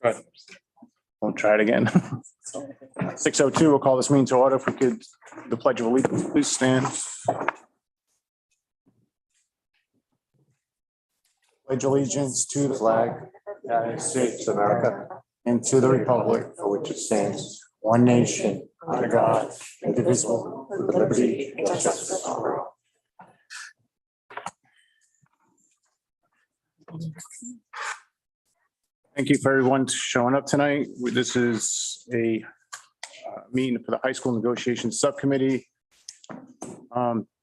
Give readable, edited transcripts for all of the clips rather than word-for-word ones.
But we'll try it again. 6:02, we'll call this meeting to order. If we could, the Pledge of Allegiance, please stand. Pledge allegiance to the flag of the United States of America and to the republic for which it stands, one nation, under God, indivisible, with liberty and justice for all. Thank you for everyone showing up tonight. This is a meeting for the high school negotiations subcommittee.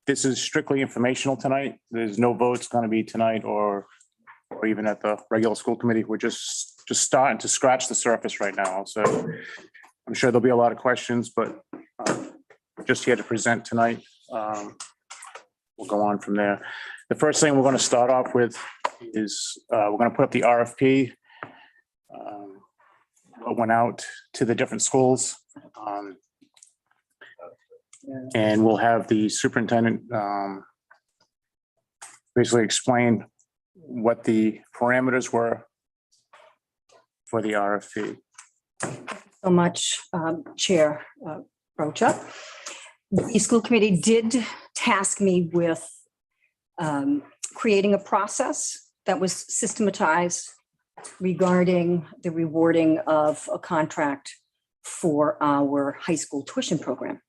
This is strictly informational tonight. There's no votes going to be tonight or even at the regular school committee. We're just starting to scratch the surface right now. So I'm sure there'll be a lot of questions, but just here to present tonight. We'll go on from there. The first thing we're going to start off with is we're going to put up the RFP. Went out to the different schools. And we'll have the superintendent basically explain what the parameters were for the RFP. So much, Chair Rocha. The school committee did task me with creating a process that was systematized regarding the rewarding of a contract for our high school tuition program.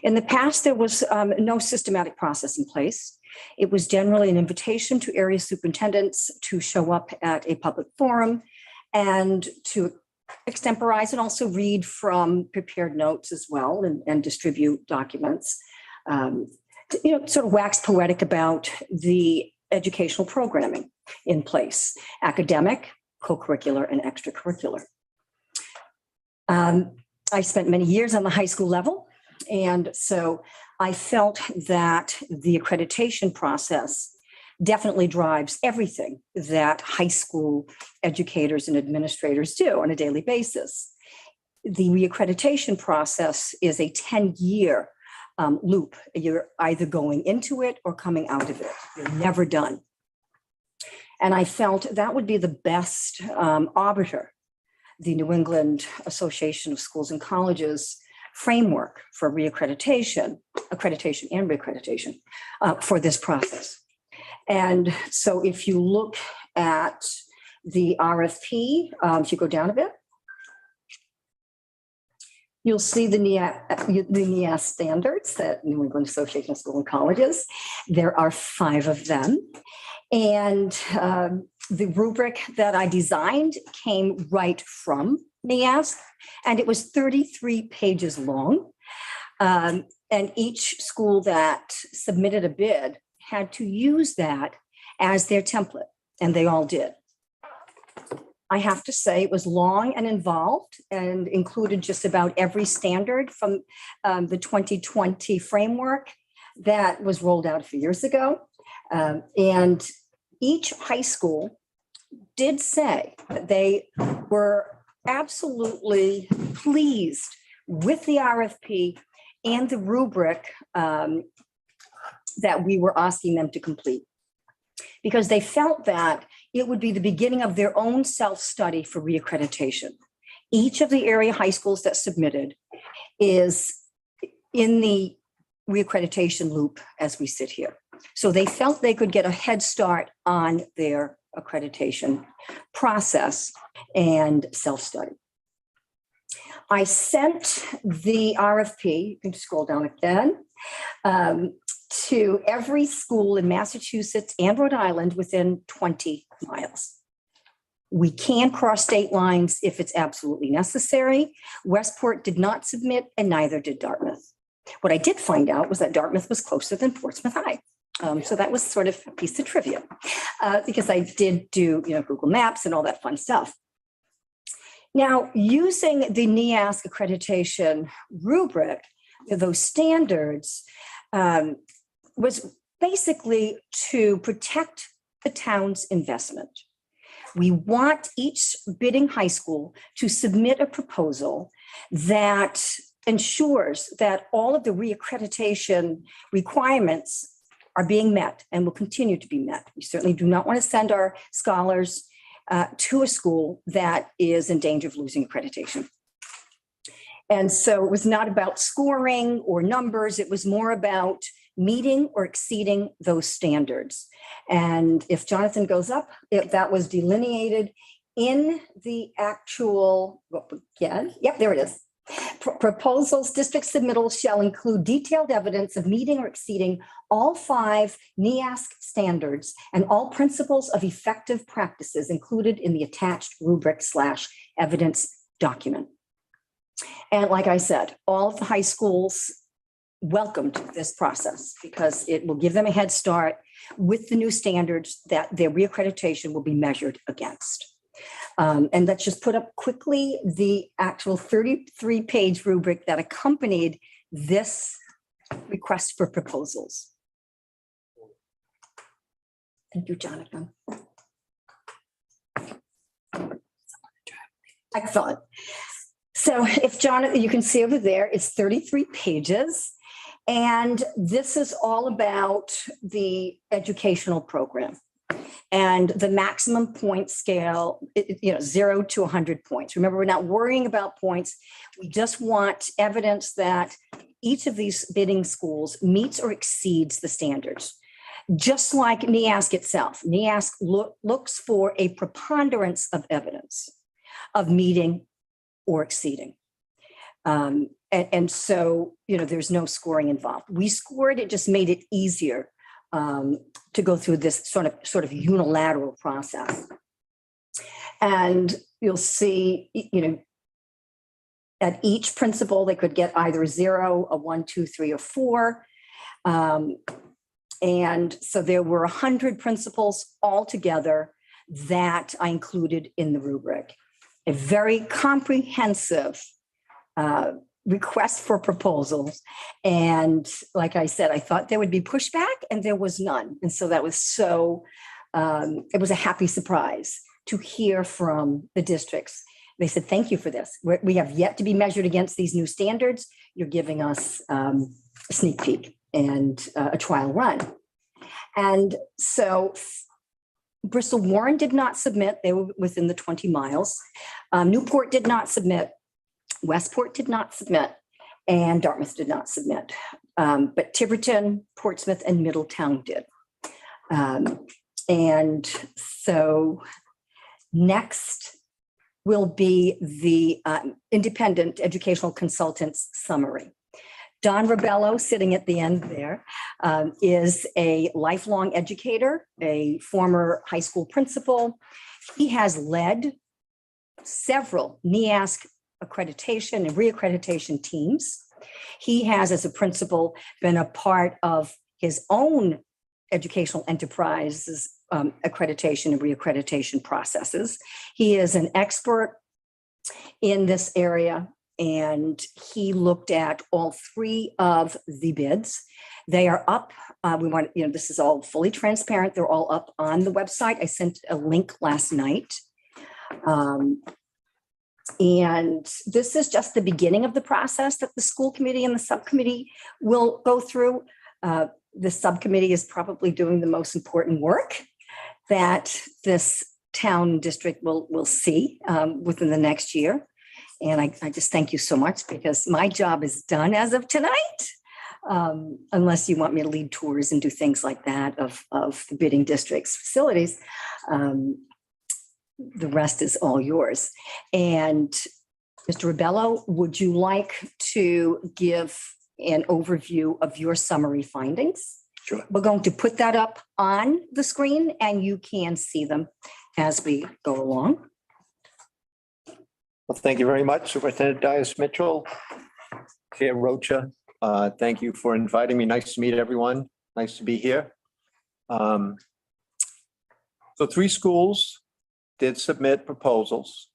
In the past, there was no systematic process in place. It was generally an invitation to area superintendents to show up at a public forum and to extemporize and also read from prepared notes as well and distribute documents. Sort of wax poetic about the educational programming in place, academic, co-curricular, and extracurricular. I spent many years on the high school level, and so I felt that the accreditation process definitely drives everything that high school educators and administrators do on a daily basis. The reaccreditation process is a 10-year loop. You're either going into it or coming out of it. You're never done. And I felt that would be the best arbiter, the New England Association of Schools and Colleges framework for accreditation and reaccreditation for this process. And so if you look at the RFP, if you go down a bit, you'll see the NEAS standards, that New England Association of Schools and Colleges. There are 5 of them. And the rubric that I designed came right from NEAS, and it was 33 pages long. And each school that submitted a bid had to use that as their template, and they all did. I have to say it was long and involved and included just about every standard from the 2020 framework that was rolled out a few years ago. And each high school did say that they were absolutely pleased with the RFP and the rubric that we were asking them to complete, because they felt that it would be the beginning of their own self-study for reaccreditation. Each of the area high schools that submitted is in the reaccreditation loop as we sit here. So they felt they could get a head start on their accreditation process and self-study. I sent the RFP, you can scroll down again, to every school in Massachusetts and Rhode Island within 20 miles. We can cross state lines if it's absolutely necessary. Westport did not submit, and neither did Dartmouth. What I did find out was that Dartmouth was closer than Portsmouth High. So that was sort of a piece of trivia because I did do, Google Maps and all that fun stuff. Now, using the NEAS accreditation rubric, those standards, was basically to protect the town's investment. We want each bidding high school to submit a proposal that ensures that all of the reaccreditation requirements are being met and will continue to be met. We certainly do not want to send our scholars to a school that is in danger of losing accreditation. And so it was not about scoring or numbers. It was more about meeting or exceeding those standards. And if Jonathan goes up, if that was delineated in the actual, again, yep, there it is. Proposals, district submittals shall include detailed evidence of meeting or exceeding all 5 NEASC standards and all principles of effective practices included in the attached rubric/evidence document. And like I said, all of the high schools welcomed this process because it will give them a head start with the new standards that their reaccreditation will be measured against. And let's just put up quickly the actual 33-page rubric that accompanied this request for proposals. Thank you, Jonathan. Excellent. So if Jonathan, you can see over there, it's 33 pages. And this is all about the educational program and the maximum point scale, 0 to 100 points. Remember, we're not worrying about points. We just want evidence that each of these bidding schools meets or exceeds the standards. Just like NEASC itself, NEASC looks for a preponderance of evidence of meeting or exceeding. And so, there's no scoring involved. We scored, it just made it easier to go through this sort of unilateral process. And you'll see, at each principal, they could get either 0, a 1, 2, 3, or 4. And so there were 100 principals altogether that I included in the rubric. A very comprehensive request for proposals. And like I said, I thought there would be pushback and there was none. And so that was it was a happy surprise to hear from the districts. They said, thank you for this. We have yet to be measured against these new standards. You're giving us a sneak peek and a trial run. And so Bristol Warren did not submit. They were within the 20 miles. Newport did not submit. Westport did not submit. And Dartmouth did not submit. But Tiverton, Portsmouth, and Middletown did. And so next will be the independent educational consultants summary. Don Ribello, sitting at the end there, is a lifelong educator, a former high school principal. He has led several NEASC accreditation and reaccreditation teams. He has, as a principal, been a part of his own educational enterprises accreditation and reaccreditation processes. He is an expert in this area, and he looked at all 3 of the bids. They are up. This is all fully transparent. They're all up on the website. I sent a link last night. And this is just the beginning of the process that the school committee and the subcommittee will go through. The subcommittee is probably doing the most important work that this town district will see within the next year. And I just thank you so much, because my job is done as of tonight, unless you want me to lead tours and do things like that of the bidding district's facilities. The rest is all yours. And Mr. Ribello, would you like to give an overview of your summary findings? Sure. We're going to put that up on the screen and you can see them as we go along. Well, thank you very much, Superintendent Dias-Mitchell, Chair Rocha. Thank you for inviting me. Nice to meet everyone. Nice to be here. So 3 schools did submit proposals,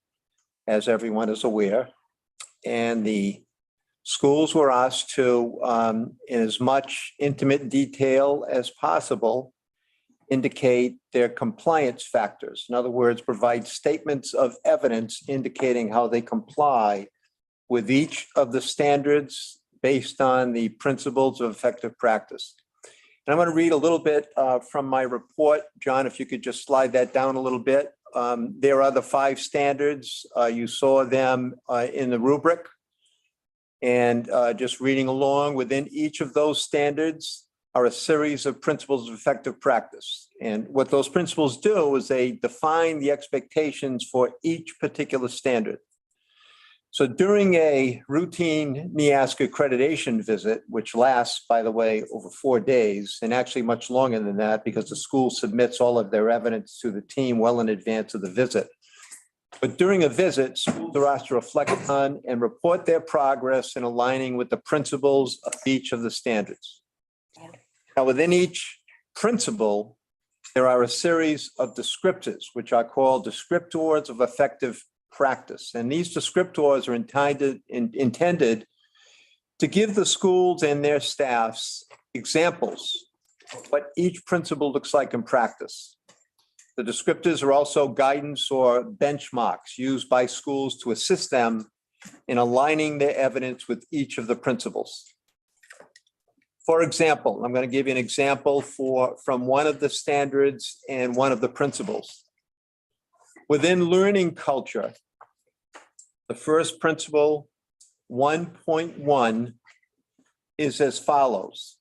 as everyone is aware, and the schools were asked to, in as much intimate detail as possible, indicate their compliance factors. In other words, provide statements of evidence indicating how they comply with each of the standards based on the principles of effective practice. And I'm going to read a little bit from my report. John, if you could just slide that down a little bit. there are the 5 standards. You saw them in the rubric. And just reading along, within each of those standards are a series of principles of effective practice. And what those principles do is they define the expectations for each particular standard. So during a routine NEASC accreditation visit, which lasts, by the way, over 4 days, and actually much longer than that because the school submits all of their evidence to the team well in advance of the visit. But during a visit, schools are asked to reflect on and report their progress in aligning with the principles of each of the standards. Now, within each principle, there are a series of descriptors, which are called descriptors of effective practice. And these descriptors are intended to give the schools and their staffs examples of what each principle looks like in practice. The descriptors are also guidance or benchmarks used by schools to assist them in aligning their evidence with each of the principles. For example, I'm going to give you an example from one of the standards and one of the principles. Within learning culture, the first principle, 1.1, is as follows.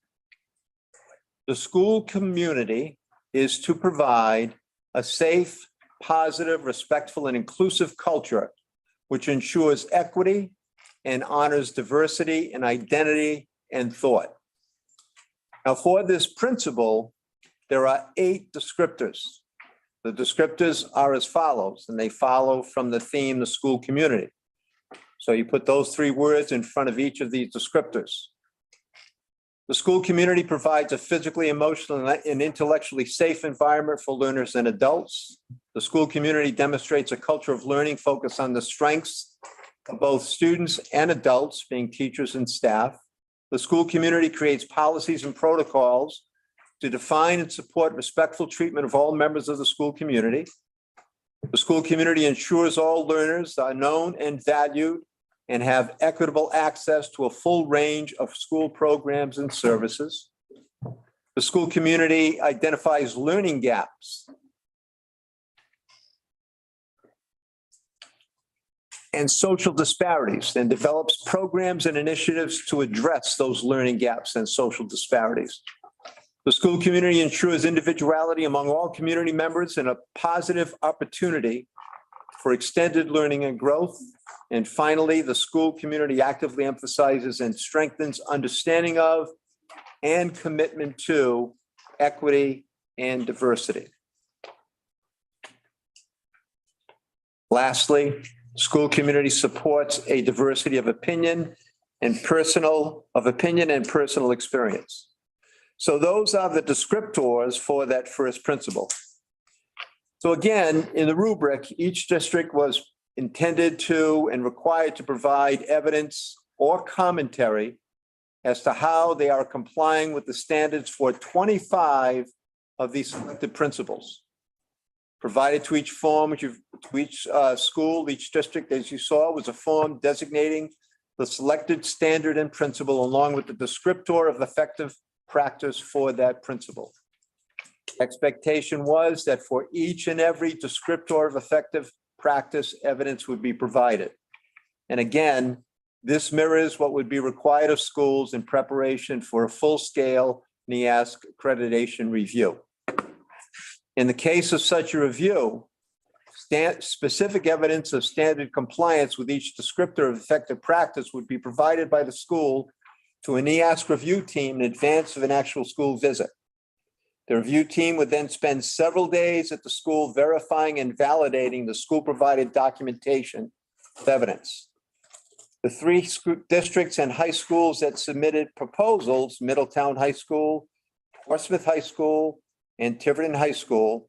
The school community is to provide a safe, positive, respectful, and inclusive culture which ensures equity and honors diversity and identity and thought. Now, for this principle, there are 8 descriptors. The descriptors are as follows, and they follow from the theme, the school community. So you put those 3 words in front of each of these descriptors. The school community provides a physically, emotionally, and intellectually safe environment for learners and adults. The school community demonstrates a culture of learning focused on the strengths of both students and adults, being teachers and staff. The school community creates policies and protocols to define and support respectful treatment of all members of the school community. The school community ensures all learners are known and valued and have equitable access to a full range of school programs and services. The school community identifies learning gaps and social disparities and develops programs and initiatives to address those learning gaps and social disparities. The school community ensures individuality among all community members and a positive opportunity for extended learning and growth. And finally, the school community actively emphasizes and strengthens understanding of and commitment to equity and diversity. Lastly, school community supports a diversity of opinion and personal experience. So those are the descriptors for that first principle. So again, in the rubric, each district was intended to and required to provide evidence or commentary as to how they are complying with the standards for 25 of these selected principles. Provided to each form, to each school, each district, as you saw, was a form designating the selected standard and principle along with the descriptor of effective practice for that principle. Expectation was that for each and every descriptor of effective practice, evidence would be provided. And again, this mirrors what would be required of schools in preparation for a full-scale NEASC accreditation review. In the case of such a review, specific evidence of standard compliance with each descriptor of effective practice would be provided by the school to a NEASC review team in advance of an actual school visit. The review team would then spend several days at the school verifying and validating the school-provided documentation of evidence. The 3 districts and high schools that submitted proposals, Middletown High School, Portsmouth High School, and Tiverton High School,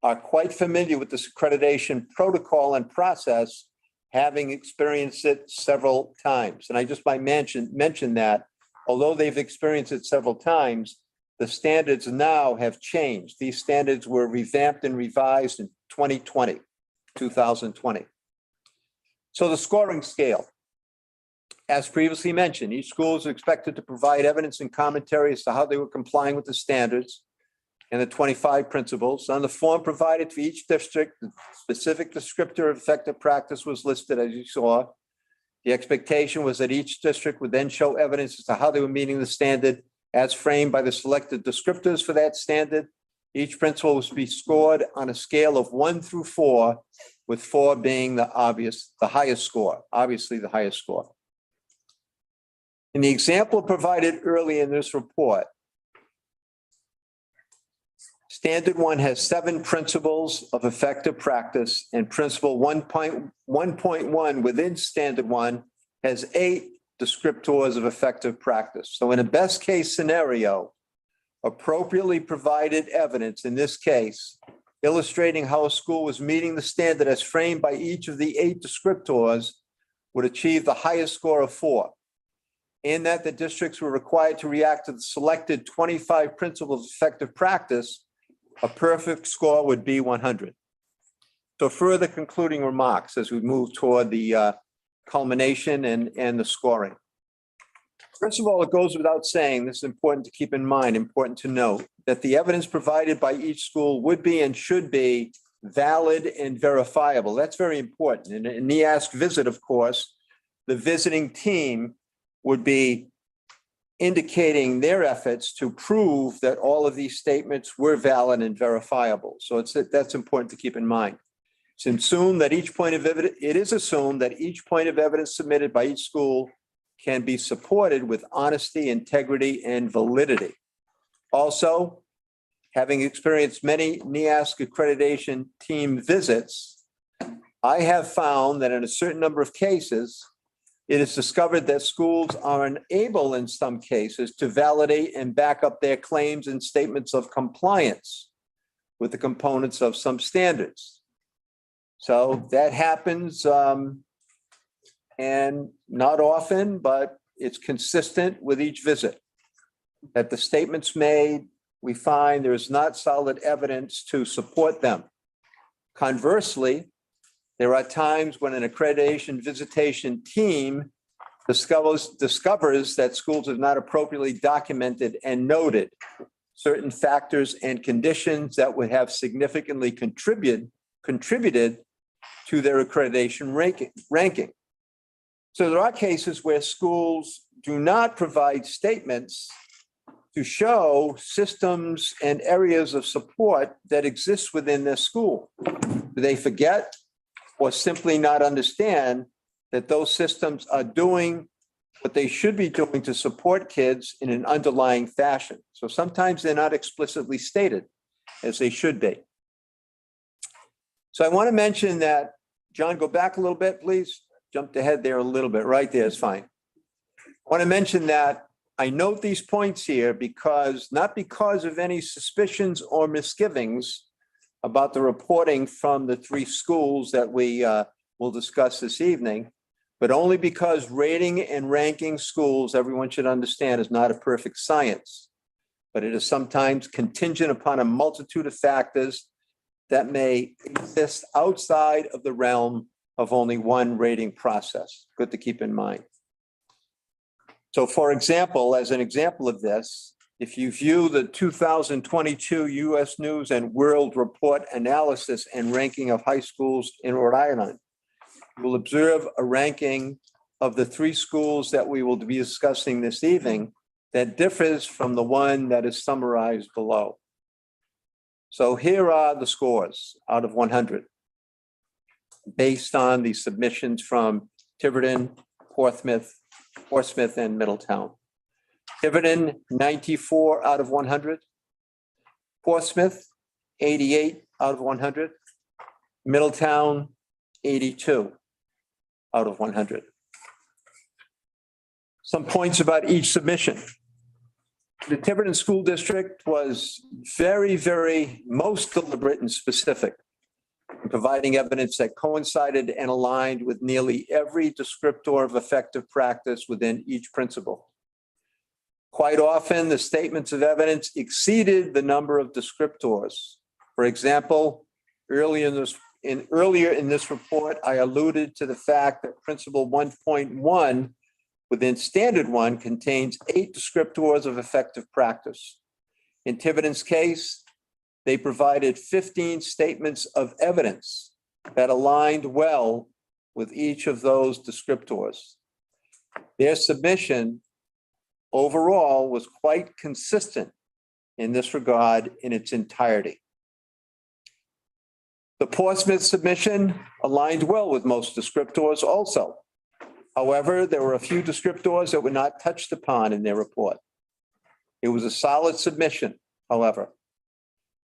are quite familiar with this accreditation protocol and process, having experienced it several times. And I just might mention that, although they've experienced it several times, the standards now have changed. These standards were revamped and revised in 2020. So the scoring scale. As previously mentioned, each school is expected to provide evidence and commentary as to how they were complying with the standards. and the 25 principals. On the form provided to each district, the specific descriptor of effective practice was listed, as you saw. The expectation was that each district would then show evidence as to how they were meeting the standard as framed by the selected descriptors for that standard. Each principal was to be scored on a scale of 1 through 4, with 4 being the highest score, obviously the highest score. In the example provided early in this report, Standard 1 has 7 principles of effective practice, and principle 1.1 within Standard 1 has 8 descriptors of effective practice. So in a best case scenario, appropriately provided evidence, in this case, illustrating how a school was meeting the standard as framed by each of the 8 descriptors, would achieve the highest score of 4. In that the districts were required to react to the selected 25 principles of effective practice, a perfect score would be 100. So further concluding remarks as we move toward the culmination and the scoring. First of all, it goes without saying, this is important to keep in mind, important to note, that the evidence provided by each school would be and should be valid and verifiable. That's very important. In a NEASC visit, of course, the visiting team would be indicating their efforts to prove that all of these statements were valid and verifiable. So that's important to keep in mind. It's assumed that each point of evidence, it is assumed that each point of evidence submitted by each school can be supported with honesty, integrity, and validity. Also, having experienced many NEASC accreditation team visits, I have found that in a certain number of cases, it is discovered that schools are unable in some cases to validate and back up their claims and statements of compliance with the components of some standards. So that happens, and not often, but it's consistent with each visit. That the statements made, we find there is not solid evidence to support them. Conversely, there are times when an accreditation visitation team discovers that schools have not appropriately documented and noted certain factors and conditions that would have significantly contributed to their accreditation ranking. So there are cases where schools do not provide statements to show systems and areas of support that exist within their school. Do they forget or simply not understand that those systems are doing what they should be doing to support kids in an underlying fashion? So sometimes they're not explicitly stated as they should be. So I want to mention that, John, go back a little bit, please. Jumped ahead there a little bit. Right there is fine. I want to mention that I note these points here not because of any suspicions or misgivings about the reporting from the 3 schools that we will discuss this evening, but only because rating and ranking schools, everyone should understand, is not a perfect science, but it is sometimes contingent upon a multitude of factors that may exist outside of the realm of only one rating process. Good to keep in mind. So for example, as an example of this, if you view the 2022 U.S. News and World Report analysis and ranking of high schools in Rhode Island, you will observe a ranking of the 3 schools that we will be discussing this evening that differs from the one that is summarized below. So here are the scores out of 100 based on the submissions from Tiverton, Portsmouth, and Middletown. Tiverton, 94 out of 100. Portsmouth, 88 out of 100. Middletown, 82 out of 100. Some points about each submission. The Tiverton School District was very most deliberate and specific in providing evidence that coincided and aligned with nearly every descriptor of effective practice within each principle. Quite often, the statements of evidence exceeded the number of descriptors. For example, earlier in this report, I alluded to the fact that Principle 1.1 within Standard 1 contains 8 descriptors of effective practice. In Tiverton's case, they provided 15 statements of evidence that aligned well with each of those descriptors. Their submission overall was quite consistent in this regard in its entirety. The Portsmouth submission aligned well with most descriptors also. However, there were a few descriptors that were not touched upon in their report. It was a solid submission, however.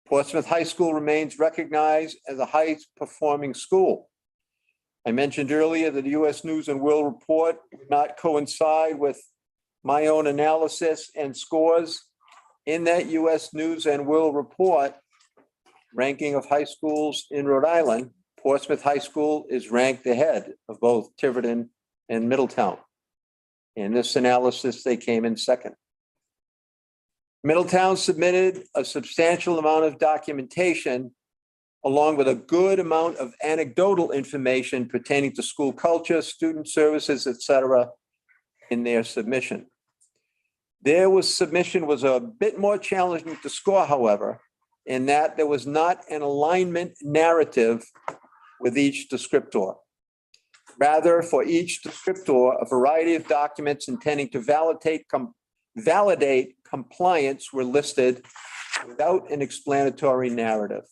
Portsmouth High School remains recognized as a high-performing school. I mentioned earlier that the U.S. News and World Report would not coincide with my own analysis and scores. In that U.S. News and World Report ranking of high schools in Rhode Island, Portsmouth High School is ranked ahead of both Tiverton and Middletown. In this analysis, they came in second. Middletown submitted a substantial amount of documentation along with a good amount of anecdotal information pertaining to school culture, student services, etc., in their submission. Their submission was a bit more challenging to score, however, in that there was not an alignment narrative with each descriptor. Rather, for each descriptor, a variety of documents intending to validate compliance were listed without an explanatory narrative.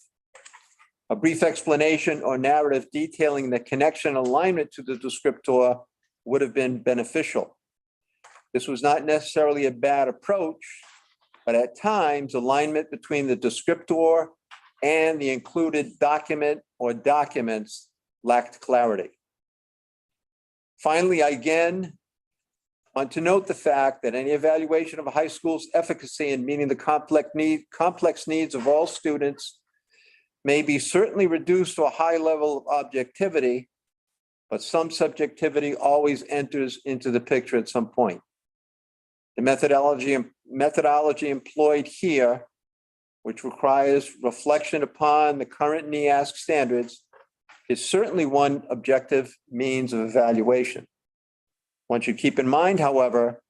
A brief explanation or narrative detailing the connection alignment to the descriptor would have been beneficial. This was not necessarily a bad approach, but at times alignment between the descriptor and the included document or documents lacked clarity. Finally, I again want to note the fact that any evaluation of a high school's efficacy in meeting the complex needs of all students may be certainly reduced to a high level of objectivity, but some subjectivity always enters into the picture at some point. The methodology employed here, which requires reflection upon the current NEASC standards, is certainly one objective means of evaluation. One should keep in mind, however,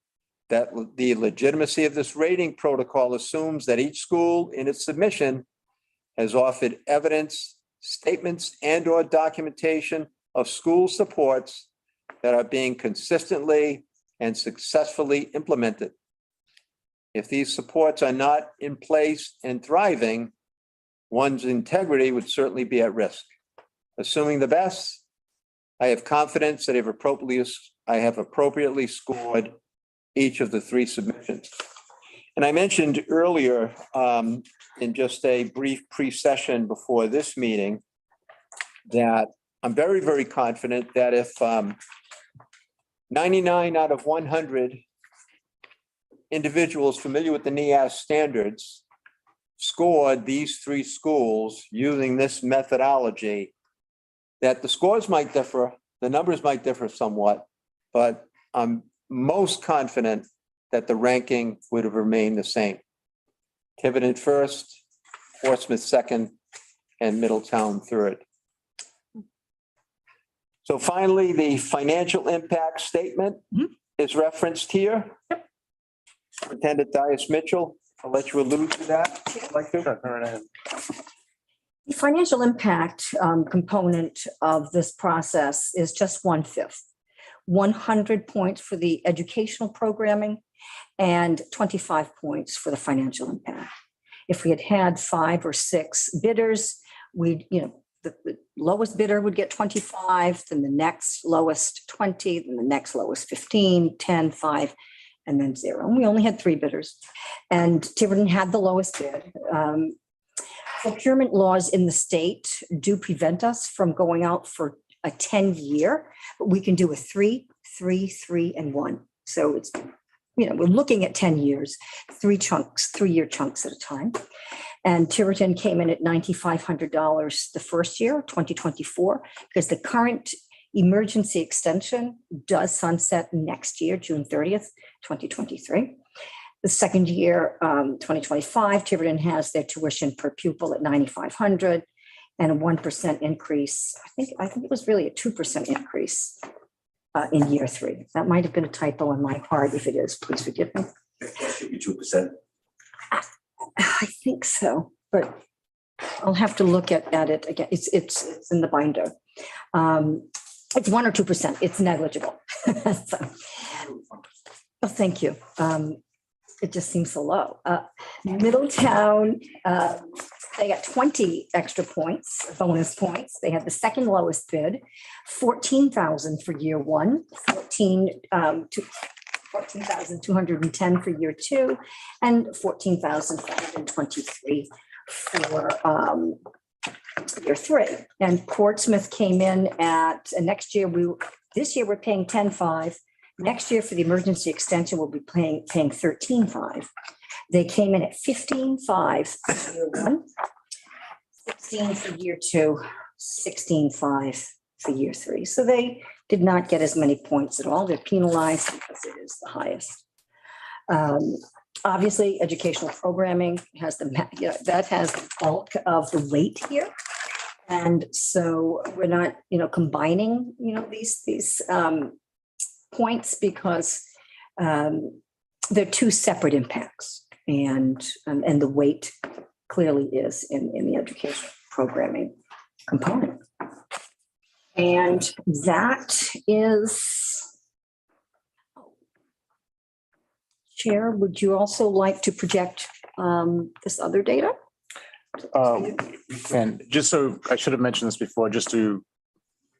that the legitimacy of this rating protocol assumes that each school in its submission has offered evidence, statements, and/or documentation of school supports that are being consistently and successfully implemented. If these supports are not in place and thriving, one's integrity would certainly be at risk. Assuming the best, I have confidence that I have appropriately scored each of the three submissions. And I mentioned earlier in just a brief pre-session before this meeting that I'm very, very confident that if 99 out of 100 individuals familiar with the NEASC standards scored these three schools using this methodology, that the scores might differ, the numbers might differ somewhat, but I'm most confident that the ranking would have remained the same. Tiverton first, Portsmouth second, and Middletown third. So finally, the financial impact statement is referenced here. Superintendent Dias-Mitchell, I'll let you allude to that. The financial impact component of this process is just 1/5. 100 points for the educational programming and 25 points for the financial impact. If we had had 5 or 6 bidders, the lowest bidder would get 25, then the next lowest 20, then the next lowest 15, 10, 5, and then 0. And we only had 3 bidders. And Tiverton had the lowest bid. Procurement laws in the state do prevent us from going out for a 10-year, but we can do a 3, 3, 3, and 1. So it's, we're looking at 10 years, 3-year chunks at a time. And Tiverton came in at $9,500 the first year, 2024, because the current emergency extension does sunset next year, June 30th, 2023. The second year, 2025, Tiverton has their tuition per pupil at $9,500 and a 1% increase. I think it was really a 2% increase in year 3. That might have been a typo on my part. If it is, please forgive me. It should be 2%. I think so, but I'll have to look at it again. It's in the binder. It's 1 or 2%. It's negligible. So, oh, thank you. It just seems so low. Middletown, they got 20 extra points, bonus points. They had the second lowest bid, 14,000 for year one, 14,210 for year two, and 14,523 for year three. And Portsmouth came in at, and this year we're paying 10.5. Next year for the emergency extension, we'll be paying 13.5. They came in at 15.5 for year one, 16 for year two, 16.5 for year three. So they did not get as many points at all. They're penalized because it is the highest. Obviously, educational programming has that has the bulk of the weight here. And so we're not, combining, these points because they're two separate impacts, and the weight clearly is in the education programming component. And that is, Chair, would you also like to project this other data? And just so, I should have mentioned this before,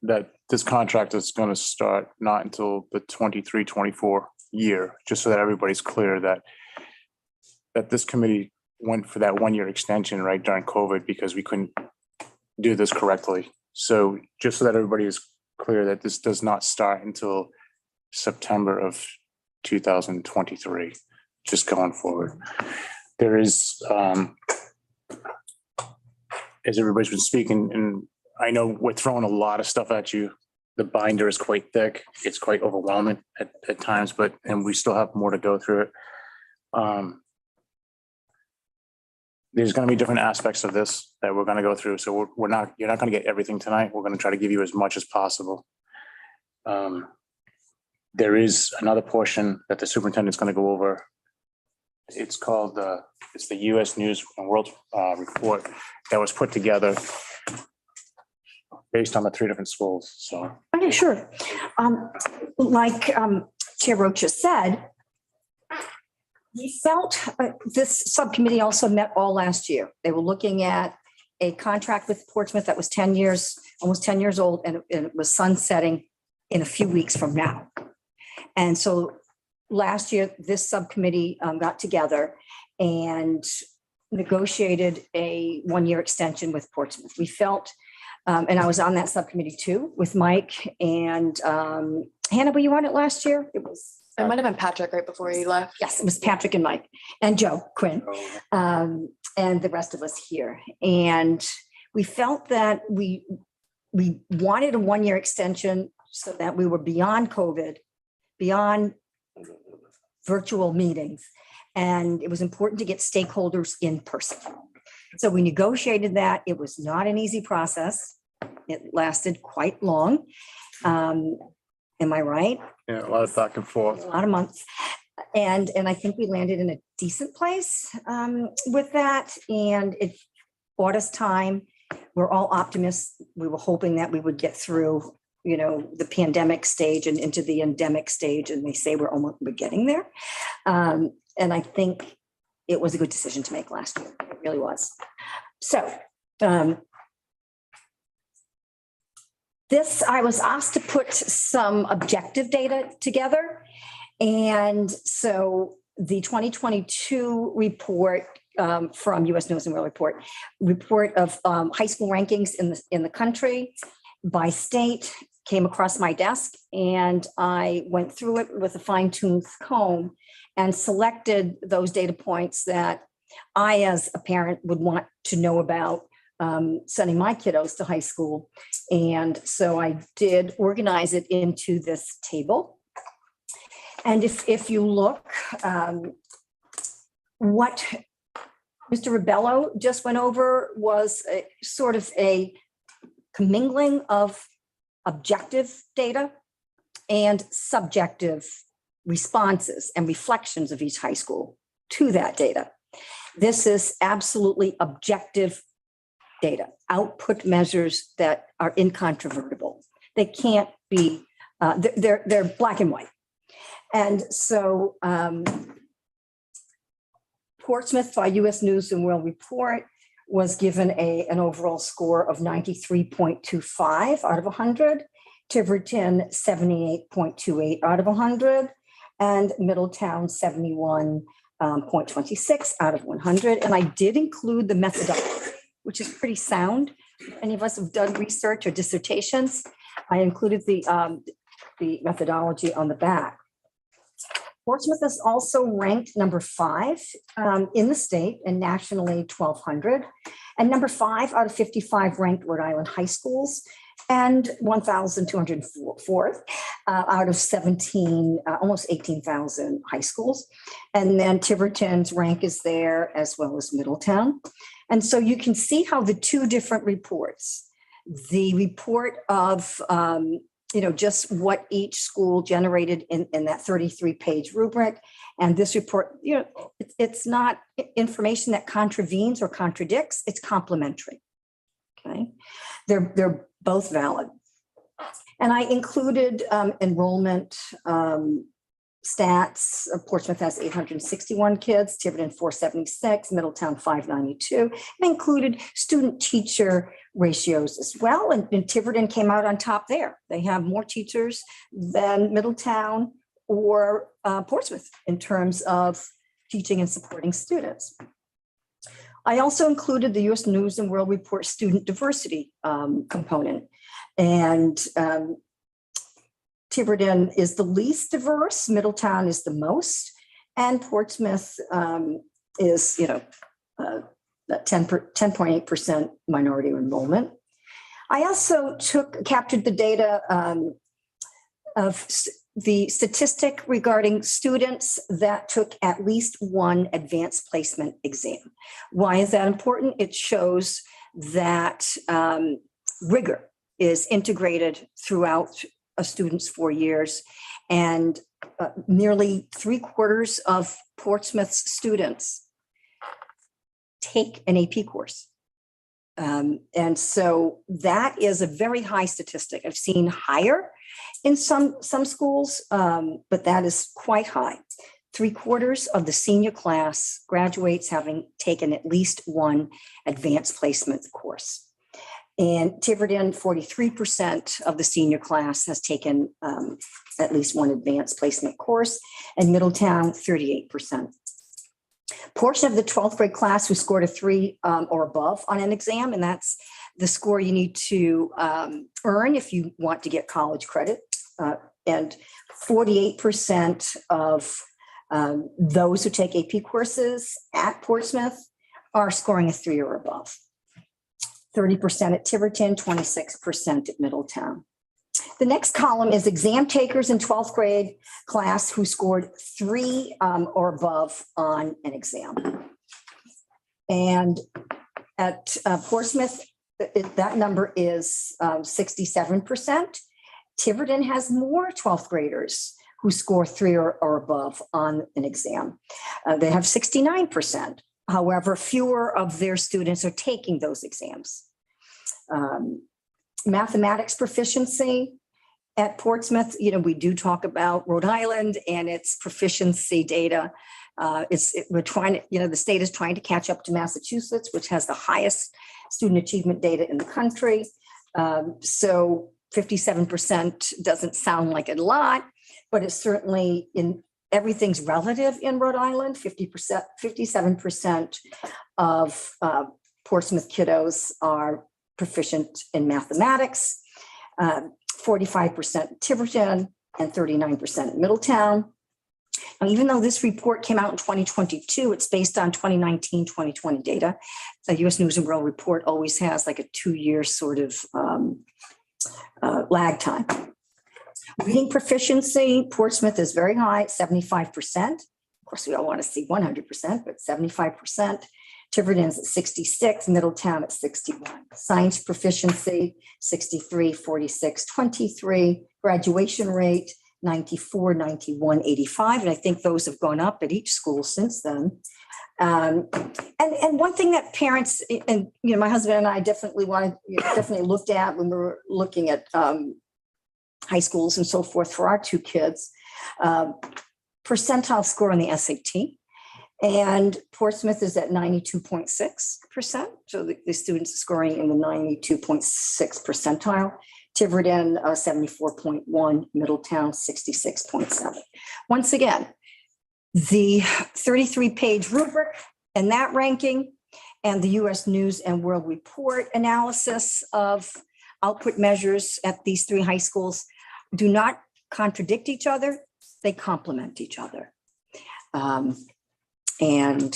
that this contract is going to start not until the 23-24 year, just so that everybody's clear that this committee went for that 1 year extension right during COVID because we couldn't do this correctly. So just so that everybody is clear that this does not start until September of 2023, just going forward. There is, as everybody's been speaking, and I know we're throwing a lot of stuff at you. The binder is quite thick. It's quite overwhelming at times, and we still have more to go through it. There's going to be different aspects of this that we're going to go through. So you're not going to get everything tonight. We're going to try to give you as much as possible. There is another portion that the superintendent's going to go over. It's called it's the U.S. News and World Report that was put together based on the 3 different schools. So, okay, sure. Like Chair Rocha said, we felt this subcommittee also met all last year. They were looking at a contract with Portsmouth that was 10 years, almost 10 years old, and it was sunsetting in a few weeks from now. And so last year, this subcommittee got together and negotiated a 1 year extension with Portsmouth. We felt, and I was on that subcommittee too with Mike and Hannah, were you on it last year? It might have been Patrick right before he left. Yes, it was Patrick and Mike and Joe Quinn and the rest of us here. And we felt that we wanted a 1 year extension so that we were beyond COVID, beyond virtual meetings. And it was important to get stakeholders in person. So we negotiated that. It was not an easy process. It lasted quite long. Am I right? yeah, a lot of back and forth. A lot of months. And I think we landed in a decent place with that. And it bought us time. We're all optimists. We were hoping that we would get through, the pandemic stage and into the endemic stage. And they say we're getting there. And I think it was a good decision to make last year. It really was. So I was asked to put some objective data together. And so the 2022 report from U.S. News and World report of high school rankings in the country by state came across my desk, and I went through it with a fine-tooth comb and selected those data points that I, as a parent, would want to know about sending my kiddos to high school. And so I did organize it into this table. And if you look, what Mr. Ribello just went over was sort of a commingling of objective data and subjective responses and reflections of each high school to that data. This is absolutely objective data, output measures that are incontrovertible. They can't be, they're black and white. And so Portsmouth by US News and World Report was given an overall score of 93.25 out of 100, Tiverton 78.28 out of 100, and Middletown 71.26 out of 100. And I did include the methodology, which is pretty sound. If any of us have done research or dissertations, I included the methodology on the back. Portsmouth is also ranked number 5 in the state and nationally 1,200, and number 5 out of 55 ranked Rhode Island high schools, and 1,204 out of 17, almost 18,000 high schools. And then Tiverton's rank is there, as well as Middletown. And so you can see how the two different reports, the report of just what each school generated in that 33-page rubric. And this report, it's not information that contravenes or contradicts, it's complementary. Okay, they're both valid. And I included enrollment stats. Portsmouth has 861 kids, Tiverton 476, Middletown 592. I included student teacher ratios as well. And Tiverton came out on top there. They have more teachers than Middletown or Portsmouth in terms of teaching and supporting students. I also included the US News and World Report student diversity component. And Tiverton is the least diverse, Middletown is the most, and Portsmouth is, 10.8% minority enrollment. I also captured the data of the statistic regarding students that took at least one advanced placement exam. Why is that important? It shows that rigor is integrated throughout a student's 4 years, and nearly 3/4 of Portsmouth's students take an AP course. And so that is a very high statistic. I've seen higher in some schools, but that is quite high. 3/4 of the senior class graduates having taken at least one advanced placement course. And Tiverton, 43% of the senior class has taken at least one advanced placement course, and Middletown, 38%. Portion of the 12th grade class who scored a 3 or above on an exam, and that's the score you need to earn if you want to get college credit. And 48% of those who take AP courses at Portsmouth are scoring a 3 or above. 30% at Tiverton, 26% at Middletown. The next column is exam takers in 12th grade class who scored 3 or above on an exam. And at Portsmouth, that number is 67%. Tiverton has more 12th graders who score 3 or above on an exam. They have 69%. However, fewer of their students are taking those exams. Mathematics proficiency at Portsmouth, we do talk about Rhode Island and its proficiency data. We're trying to, the state is trying to catch up to Massachusetts, which has the highest student achievement data in the country. So 57% doesn't sound like a lot, but it's certainly everything's relative in Rhode Island. 57% of Portsmouth kiddos are proficient in mathematics, 45% Tiverton, and 39% Middletown. Now, even though this report came out in 2022, it's based on 2019-2020 data. The US News and World Report always has like a 2-year sort of lag time. Reading proficiency, Portsmouth is very high, 75%. Of course, we all want to see 100%, but 75%. Tiverton's at 66, Middletown at 61. Science proficiency, 63, 46, 23. Graduation rate, 94, 91, 85. And I think those have gone up at each school since then. And one thing that parents, and, you know, my husband and I definitely looked at when we were looking at high schools and so forth for our two kids, percentile score on the SAT. And Portsmouth is at 92.6%. So the students are scoring in the 92.6 percentile. Tiverton, 74.1, Middletown, 66.7. Once again, the 33-page rubric and that ranking and the US News and World Report analysis of output measures at these three high schools do not contradict each other. They complement each other. And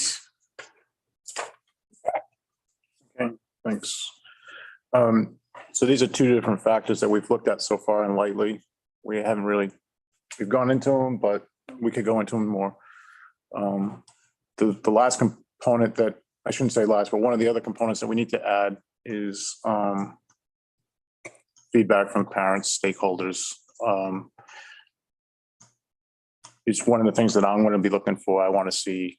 Okay, thanks. So these are two different factors that we've looked at so far and lightly. We haven't really, we've gone into them, but we could go into them more. The last component that, I shouldn't say last, but one of the other components that we need to add is feedback from parents, stakeholders. It's one of the things that I'm going to be looking for. I want to see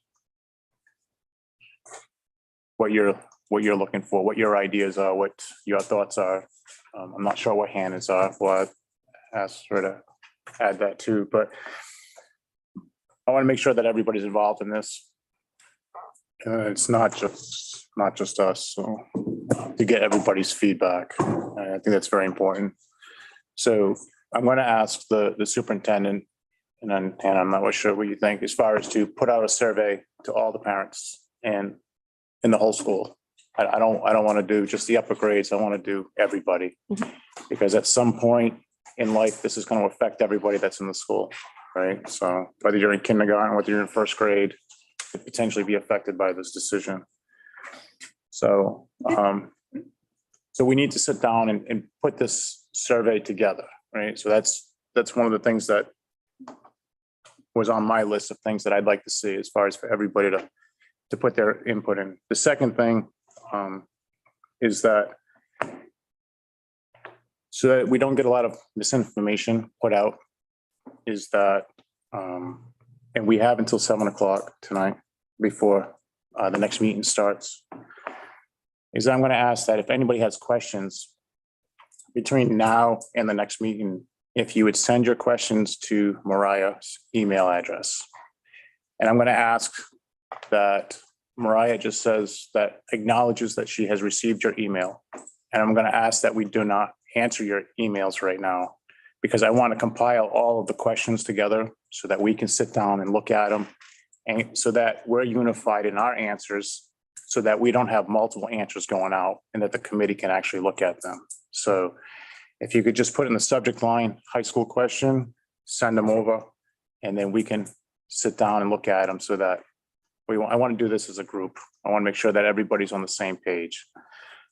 what you're looking for, what your ideas are, what your thoughts are. I'm not sure what Hannah's are. Well, I asked her to add that too, but I want to make sure that everybody's involved in this. It's not just us. So to get everybody's feedback, I think that's very important. So I'm going to ask the superintendent, and then Hannah, I'm not sure what you think, as far as to put out a survey to all the parents and in the whole school. I don't want to do just the upper grades. I want to do everybody, because at some point in life, this is going to affect everybody that's in the school, right? So whether you're in kindergarten, whether you're in first grade, could potentially be affected by this decision. So, so we need to sit down and put this survey together, right? So that's one of the things that was on my list of things that I'd like to see, as far as for everybody to put their input in. The second thing is that, so that we don't get a lot of misinformation put out, is that, and we have until 7 o'clock tonight before the next meeting starts, is I'm going to ask that if anybody has questions between now and the next meeting, if you would send your questions to Mariah's email address. And I'm going to ask that Mariah just says that, acknowledges that she has received your email. And I'm going to ask that we do not answer your emails right now, because I want to compile all of the questions together so that we can sit down and look at them, and so that we're unified in our answers, so that we don't have multiple answers going out, and that the committee can actually look at them. So if you could just put in the subject line, high school question, send them over, and then we can sit down and look at them, so that I want to do this as a group. I want to make sure that everybody's on the same page.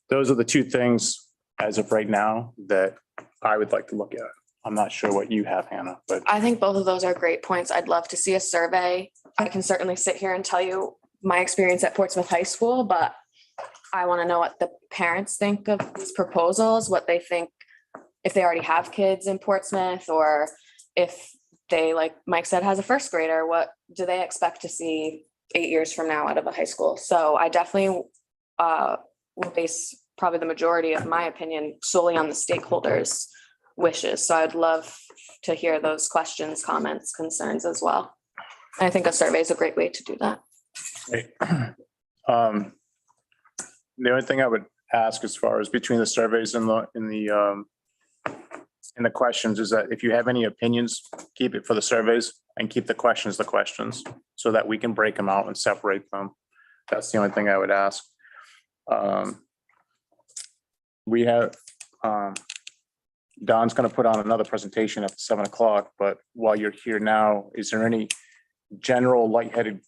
Those are the two things as of right now that I would like to look at. I'm not sure what you have, Hannah, but I think both of those are great points. I'd love to see a survey. I can certainly sit here and tell you my experience at Portsmouth High School, but I want to know what the parents think of these proposals, what they think, if they already have kids in Portsmouth, or if they, like Mike said, has a first grader, what do they expect to see 8 years from now out of a high school? So I definitely will base probably the majority of my opinion solely on the stakeholders' wishes. So I'd love to hear those questions, comments, concerns as well. And I think a survey is a great way to do that. the only thing I would ask, as far as between the surveys and the questions, is that if you have any opinions, keep it for the surveys, and keep the questions, so that we can break them out and separate them. That's the only thing I would ask. We have, Don's going to put on another presentation at 7 o'clock, but while you're here now, is there any general lightheaded,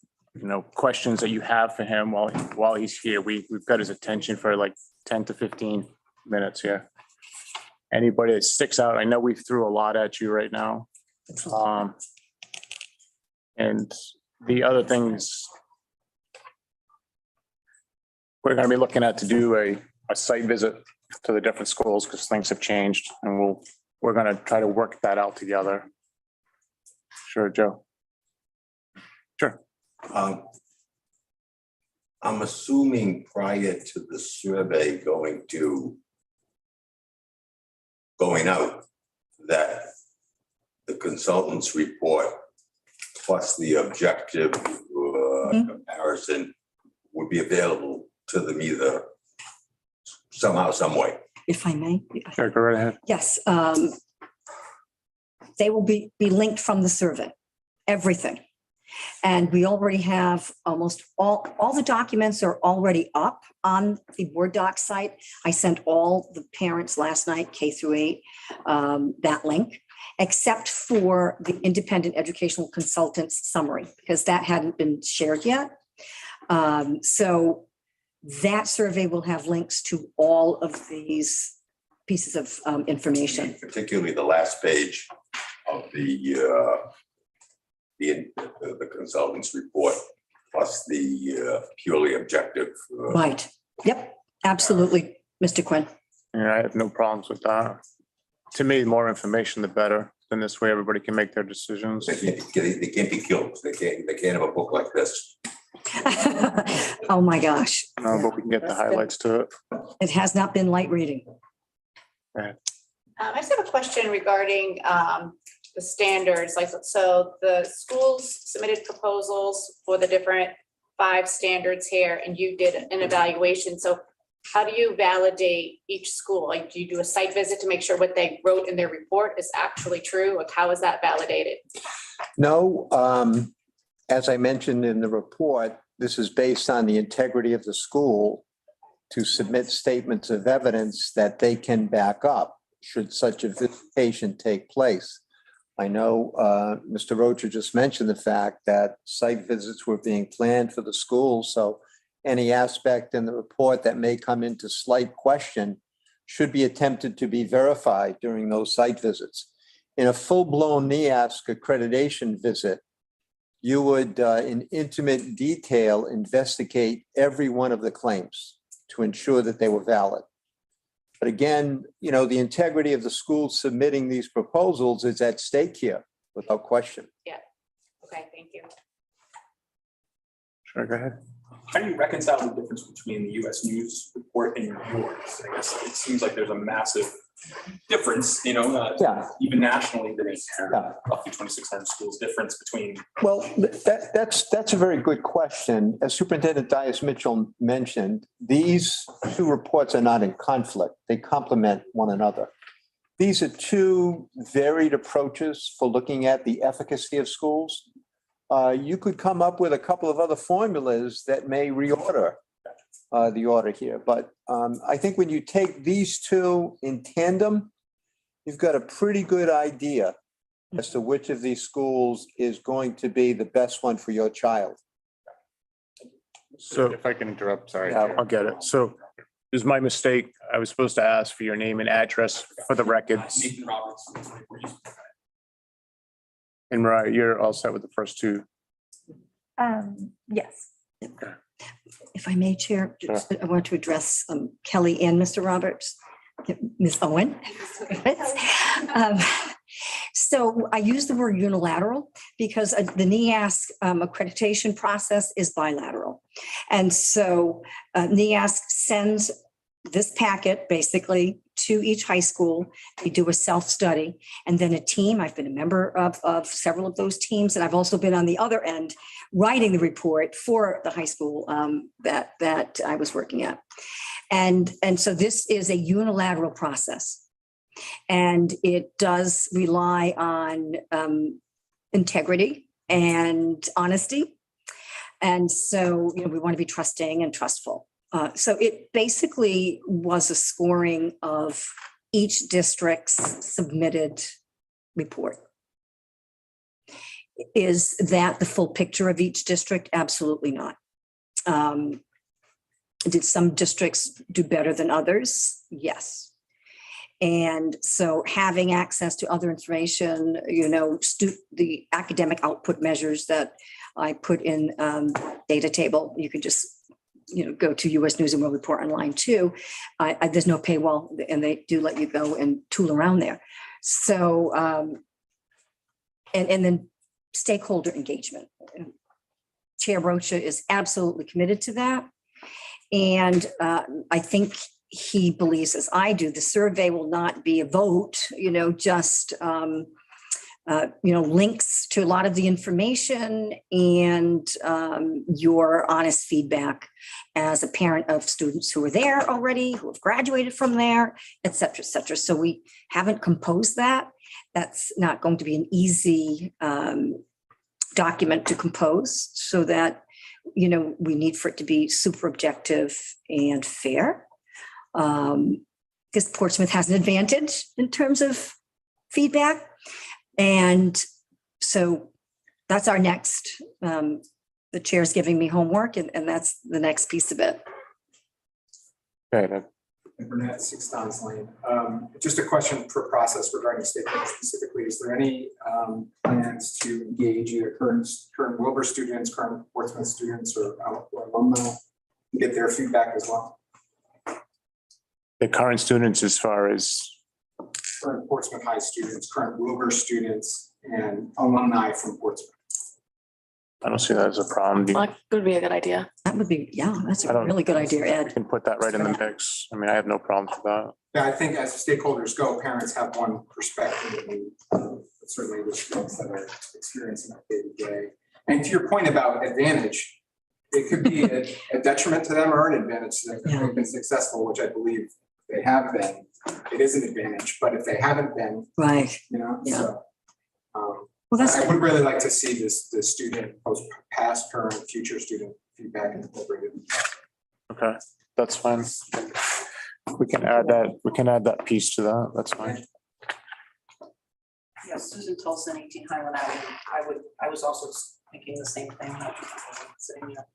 questions that you have for him while he's here? We've got his attention for like 10 to 15 minutes here. Anybody that sticks out? I know we threw a lot at you right now. And the other things, we're going to be looking at to do a site visit to the different schools, because things have changed, and we're going to try to work that out together. Sure, Joe. Sure. I'm assuming prior to the survey going out, that the consultant's report plus the objective comparison would be available to them either somehow, some way. If I may. Sure, go right ahead. Yes. They will be linked from the survey, everything. And we already have almost all the documents are already up on the Word doc site. I sent all the parents last night, K through 8, that link, except for the independent educational consultants summary, because that hadn't been shared yet. So that survey will have links to all of these pieces of information. Particularly the last page of the consultant's report plus the purely objective. Right. Yep, absolutely, Mr. Quinn. Yeah, I have no problems with that. To me, the more information, the better. Then this way, everybody can make their decisions. They can't be killed. They can't have a book like this. Oh, my gosh. No, but we can get the highlights to it. It has not been light reading. I just have a question regarding the standards. Like, so the schools submitted proposals for the different 5 standards here, and you did an evaluation. So how do you validate each school? Like, do you do a site visit to make sure what they wrote in their report is actually true? Like, how is that validated? No, as I mentioned in the report, this is based on the integrity of the school to submit statements of evidence that they can back up should such a visitation take place. I know Mr. Rocha just mentioned the fact that site visits were being planned for the school, so any aspect in the report that may come into slight question should be attempted to be verified during those site visits. In a full-blown NEASC accreditation visit, you would in intimate detail investigate every one of the claims to ensure that they were valid. But again, you know, the integrity of the school submitting these proposals is at stake here without question. Okay, thank you. Sure, go ahead. How do you reconcile the difference between the US News report and yours? I guess it seems like there's a massive difference, you know, Yeah. even nationally, there's Yeah. roughly 2,600 schools difference between. Well, that's a very good question. As Superintendent Dias-Mitchell mentioned, these 2 reports are not in conflict. They complement one another. These are 2 varied approaches for looking at the efficacy of schools. You could come up with a couple of other formulas that may reorder the order here. But I think when you take these 2 in tandem, you've got a pretty good idea as to which of these schools is going to be the best one for your child. So if I can interrupt, sorry, Yeah. I'll get it. So it was my mistake. I was supposed to ask for your name and address for the records. Nathan Roberts. And Mariah, you're all set with the first 2. Yes. If I may, Chair, just, I want to address Kelly and Mr. Roberts, Ms. Owen. So I use the word unilateral because the NEASC accreditation process is bilateral. And so NEASC sends this packet basically to each high school. They do a self-study, and then a team, I've been a member of several of those teams, and I've also been on the other end writing the report for the high school that I was working at. And so this is a unilateral process. And it does rely on integrity and honesty. And so, you know, we want to be trusting and trustful. So it basically was a scoring of each district's submitted report. Is that the full picture of each district? Absolutely not. Did some districts do better than others? Yes. And so having access to other information, you know, the academic output measures that I put in data table, you can just, you know, go to US News and World Report online too. There's no paywall, and they do let you go and tool around there. So, and then stakeholder engagement. Chair Rocha is absolutely committed to that. And I think he believes, as I do, the survey will not be a vote, just, links to a lot of the information and your honest feedback as a parent of students who are there already, who have graduated from there, et cetera, et cetera. So we haven't composed that. That's not going to be an easy document to compose, so that, we need for it to be super objective and fair. Because Portsmouth has an advantage in terms of feedback. And so that's our next, the chair's giving me homework, and that's the next piece of it. Okay, Burnett, 6 Downs Lane. Just a question for process regarding stakeholders specifically. Is there any plans to engage either current Wilbur students, current Portsmouth students, or alumni to get their feedback as well? the current students as far as, Current Portsmouth High students, current Wilbur students, and alumni from Portsmouth. I don't see that as a problem. That would be a good idea. That would be, yeah, that's I a don't- really good idea, We Ed. can put that right in the mix. I mean, I have no problems with that. Yeah, I think as stakeholders go, parents have one perspective, and certainly the students that are experiencing it day to day. And to your point about advantage, it could be a detriment to them or an advantage to them if they've been successful, which I believe they have been. It is an advantage, but if they haven't been, Right. Yeah. Well, that's, I would really like to see the student, both past, current, future student feedback incorporated. Okay, that's fine. We can add that piece to that. That's fine. Yes, Susan Tolson, 18 Highland Avenue. I was also thinking the same thing. Not sitting here,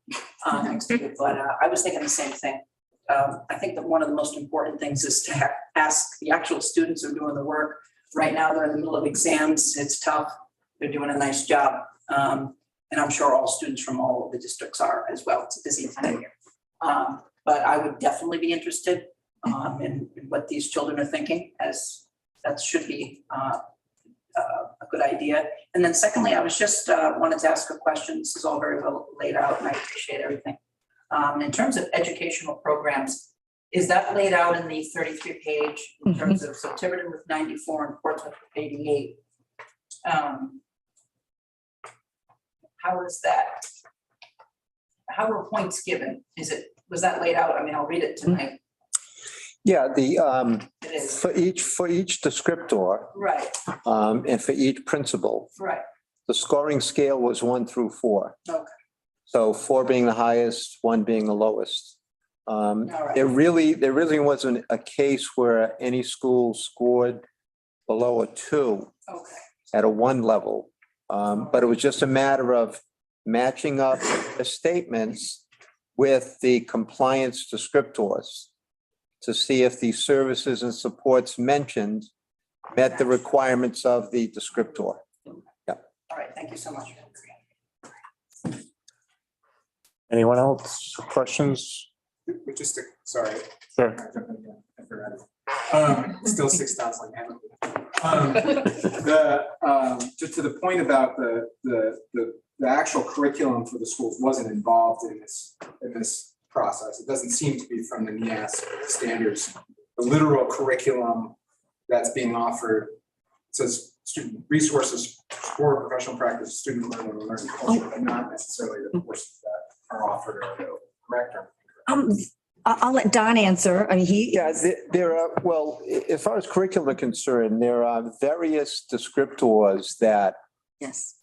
next to you, but I was thinking the same thing. I think that one of the most important things is to ask the actual students who are doing the work. Right now, they're in the middle of exams. It's tough. They're doing a nice job. And I'm sure all students from all of the districts are as well. It's a busy time of year. But I would definitely be interested in what these children are thinking, as that should be a good idea. And then secondly, I was just wanted to ask a question. This is all very well laid out, and I appreciate everything. In terms of educational programs, is that laid out in the 33 page in terms of, so Tiverton with 94 and Portsmouth with 88? How is that? How were points given? Was that laid out? I mean, I'll read it tonight. Yeah, It is, for each descriptor, right, and for each principal, right, the scoring scale was 1 through 4. okay, So 4 being the highest, 1 being the lowest. all right. There really wasn't a case where any school scored below a 2 Okay, at a 1 level. But it was just a matter of matching up the statements with the compliance descriptors to see if the services and supports mentioned met the requirements of the descriptor. all right, thank you so much. Anyone else? Questions? Just sorry. Sure. I forgot it. Still 6,000. Just to the point about the actual curriculum for the schools wasn't involved in this process. It doesn't seem to be from the NIAS standards. The literal curriculum that's being offered says student resources for professional practice, student learning and learning culture, but not necessarily the courses that are offered or correct. I'll let Don answer. I mean, Yeah, there are, well, as far as curriculum are concerned, there are various descriptors that yes.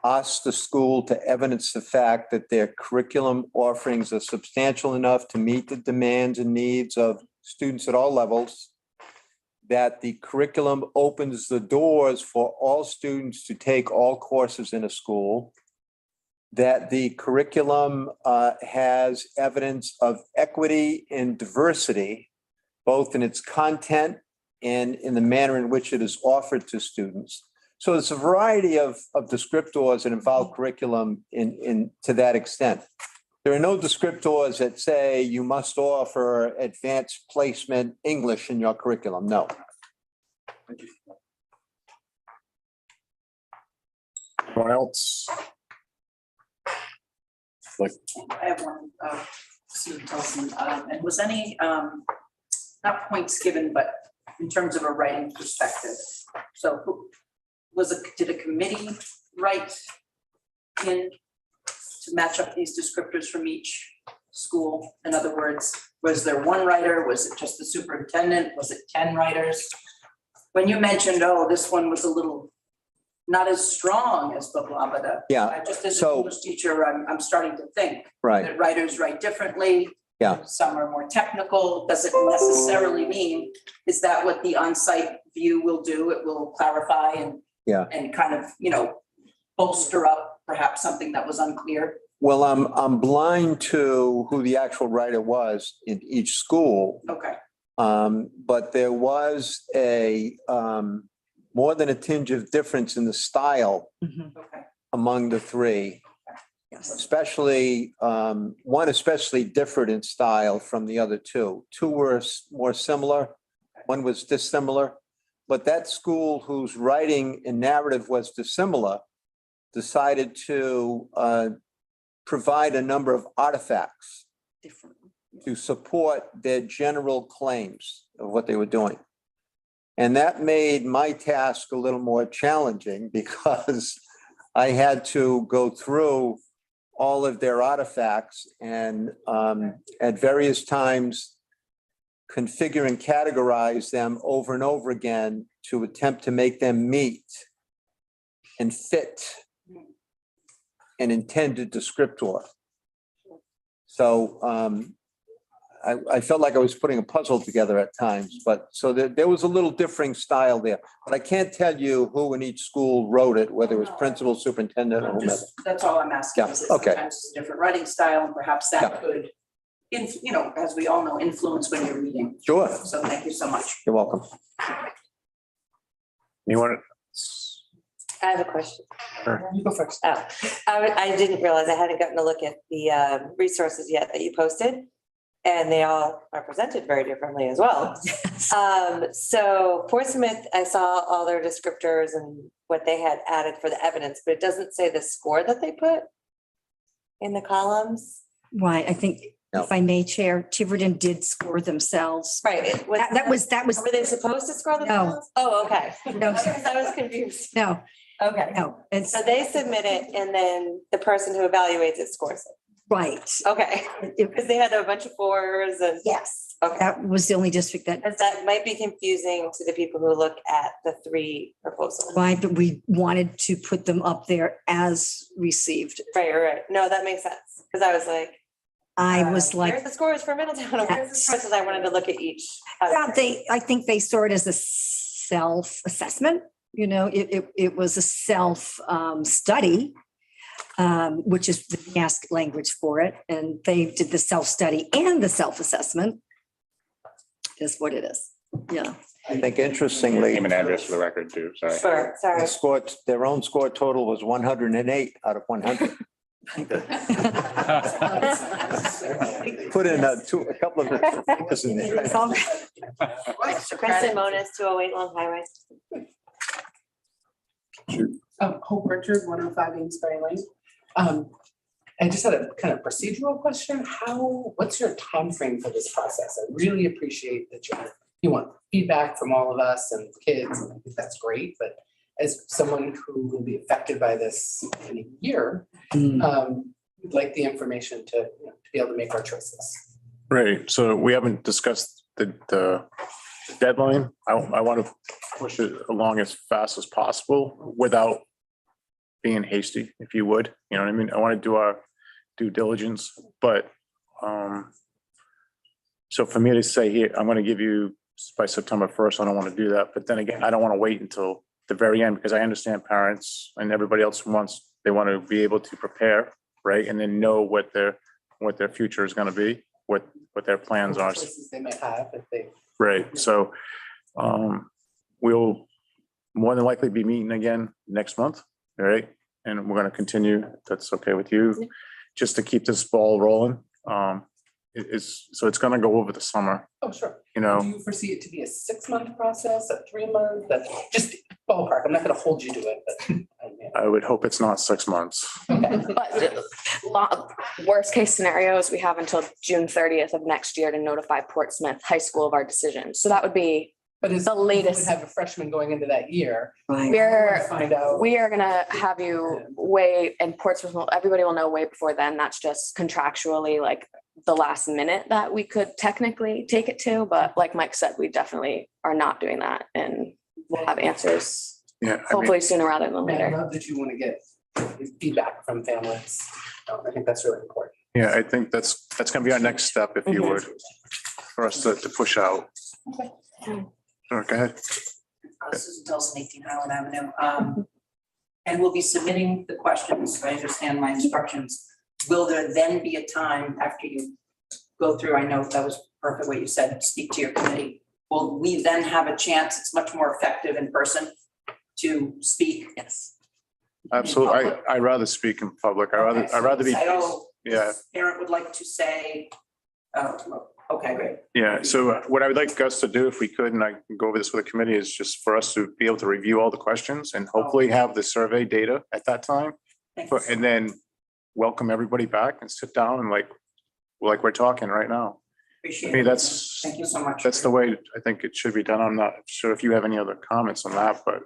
ask the school to evidence the fact that their curriculum offerings are substantial enough to meet the demands and needs of students at all levels, that the curriculum opens the doors for all students to take all courses in a school, that the curriculum has evidence of equity and diversity, both in its content and in the manner in which it is offered to students. So there's a variety of descriptors that involve curriculum in to that extent. There are no descriptors that say you must offer advanced placement English in your curriculum. No. Anyone else? Like, I have one, Susan Telson, and was any, not points given, but in terms of a writing perspective? So did a committee write in to match up these descriptors from each school? In other words, was there one writer? Was it just the superintendent? Was it 10 writers? When you mentioned, oh, this one was a little not as strong as blah, blah, blah, blah. Yeah, I just, as a so- English teacher, I'm starting to think right. that writers write differently. Yeah. Some are more technical. Doesn't necessarily mean, is that what the on-site view will do? It will clarify and Yeah. and kind of, bolster up perhaps something that was unclear. Well, I'm blind to who the actual writer was in each school. Okay, But there was more than a tinge of difference in the style okay. among the three, Yes. especially, one especially differed in style from the other two. Two were more similar, one was dissimilar. But that school whose writing and narrative was dissimilar decided to provide a number of artifacts Different. to support their general claims of what they were doing. And that made my task a little more challenging because I had to go through all of their artifacts and at various times configure and categorize them over and over again to attempt to make them meet and fit an intended descriptor. So I felt like I was putting a puzzle together at times, but so there was a little differing style there. But I can't tell you who in each school wrote it, whether it was principal, superintendent, or whomever. That's all I'm asking. Yeah, is that okay. Sometimes it's a different writing style and perhaps that Yeah. could, as we all know, influence when you're reading. Sure, So thank you so much. you're welcome. you want I have a question. You go first. Oh, I didn't realize I hadn't gotten to look at the resources yet that you posted. And they all are presented very differently as well. So Portsmouth, I saw all their descriptors and what they had added for the evidence, but it doesn't say the score that they put in the columns. Right, I think if I may, Chair, Tiverton did score themselves. Right. That was, Were they supposed to score No. themselves? Oh, okay. no, I was confused. no, Okay. no, it's, So they submit it and then the person who evaluates it scores it. right. Okay. Because they had a bunch of fours and. Yes, Okay. that was the only district that, Because that might be confusing to the people who look at the three proposals. right, but we wanted to put them up there as received. Right. No, that makes sense. Because I was like. I was Where's like, the scores for Middletown? Or where's the scores? Because I wanted to look at each. yeah, I think they saw it as a self-assessment, it was a study, which is the NASC language for it. And they did the self-study and the self-assessment is what it is. Yeah. I think interestingly, name and address for the record too, sorry. Sure, sorry. the score, their own score total was 108 out of 100. Put in a couple of fingers in there. It's all- Kristen Monas, 208 Long Highway. Hope Richard, 105 Amesbury Lane. I just had a kind of procedural question. What's your time frame for this process? I really appreciate that you want feedback from all of us and kids, and I think that's great, but as someone who will be affected by this in a year, we'd like the information to be able to make our choices. Right, so we haven't discussed the deadline. I want to push it along as fast as possible without being hasty, if you would, you know what I mean? I want to do our due diligence, but so for me to say here, I'm going to give you by September 1st, I don't want to do that. But then again, I don't want to wait until the very end because I understand parents and everybody else they want to be able to prepare, right? And then know what their future is going to be, what their plans are. Choices they may have if they. Right, so we'll more than likely be meeting again next month, all right? And we're gonna continue, if that's okay with you, just to keep this ball rolling. So it's gonna go over the summer, Oh, sure. you know? Do you foresee it to be a 6-month process, a 3-month, just ballpark? I'm not gonna hold you to it, but. I would hope it's not 6 months. But worst case scenarios, we have until June 30th of next year to notify Portsmouth High School of our decision. So that would be But it's the latest. We have a freshman going into that year. Right. We're Find out. We are gonna have you wait, and Portsmouth will, everybody will know way before then. That's just contractually like the last minute that we could technically take it to, but like Mike said, we definitely are not doing that, and we'll have answers Yeah, I mean, hopefully sooner rather than I later. love that you want to get feedback from families. I think that's really important. yeah, I think that's gonna be our next step, if you would, for us to push out. Sure, go ahead. Susan Telson, 18 Highland Avenue. And we'll be submitting the questions, if I understand my instructions. Will there then be a time after you go through, I know that was perfect what you said, speak to your committee. Will we then have a chance, it's much more effective in person to speak? Yes. Absolutely. I'd rather speak in public. I'd rather be, I know yeah. this parent would like to say, okay, great. Yeah, so what I would like us to do, if we could, and I can go over this with the committee, is just for us to be able to review all the questions and hopefully have the survey data at that time. Thank you. And then welcome everybody back and sit down and like we're talking right now. Appreciate I mean, it. Thank you so much. that's the way I think it should be done. I'm not sure if you have any other comments on that, but